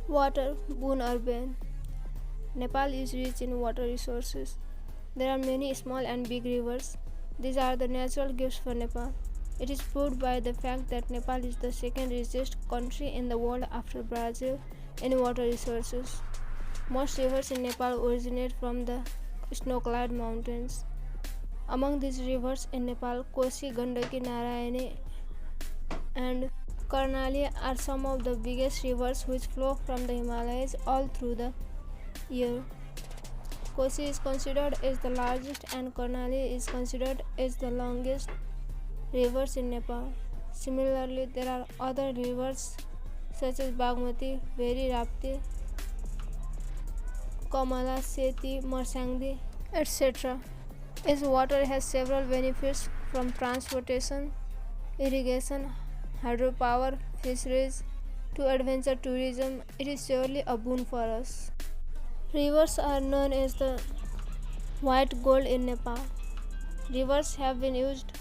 Water, boon or bane. Nepal is rich in water resources. There are many small and big rivers. These are the natural gifts for Nepal. It is proved by the fact that Nepal is the second richest country in the world after Brazil in water resources. Most rivers in Nepal originate from the snow-clad mountains. Among these rivers in Nepal, Kosi, Gandaki, Narayani, and Karnali are some of the biggest rivers which flow from the Himalayas all through the year. Kosi is considered as the largest and Karnali is considered as the longest rivers in Nepal. Similarly, there are other rivers such as Bagmati, Veri, Rapti, Kamala, Seti, Marsangdi, etc. As water has several benefits from transportation, irrigation, hydropower, fisheries to adventure tourism, it is surely a boon for us. Rivers are known as the white gold in Nepal. Rivers have been used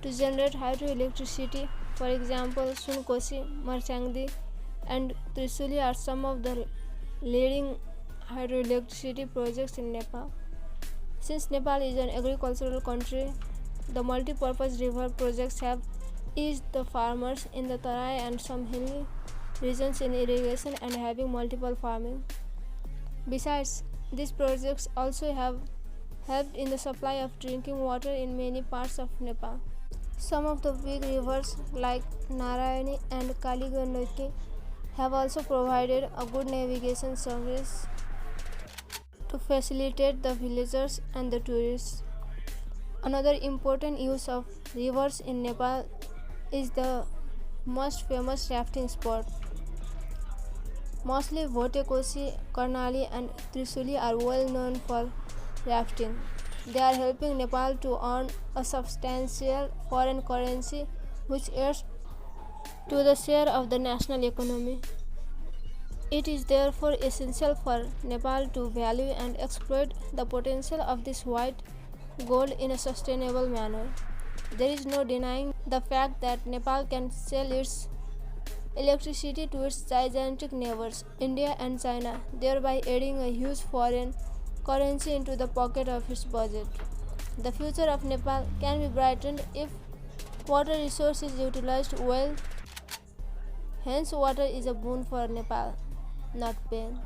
to generate hydroelectricity. For example, Sunkosi, Marsangdi, and Trisuli are some of the leading hydroelectricity projects in Nepal. Since Nepal is an agricultural country, the multi-purpose river projects have eased the farmers in the Tarai and some hilly regions in irrigation and having multiple farming. Besides, these projects also have helped in the supply of drinking water in many parts of Nepal. Some of the big rivers like Narayani and Kaligandaki have also provided a good navigation service to facilitate the villagers and the tourists. Another important use of rivers in Nepal is the most famous rafting sport. Mostly Bhote Kosi, Karnali and Trisuli are well known for rafting. They are helping Nepal to earn a substantial foreign currency which adds to the share of the national economy. It is therefore essential for Nepal to value and exploit the potential of this white gold in a sustainable manner. There is no denying the fact that Nepal can sell its electricity to its gigantic neighbors, India and China, thereby adding a huge foreign currency into the pocket of its budget. The future of Nepal can be brightened if water resource is utilized well. Hence, water is a boon for Nepal, not pain.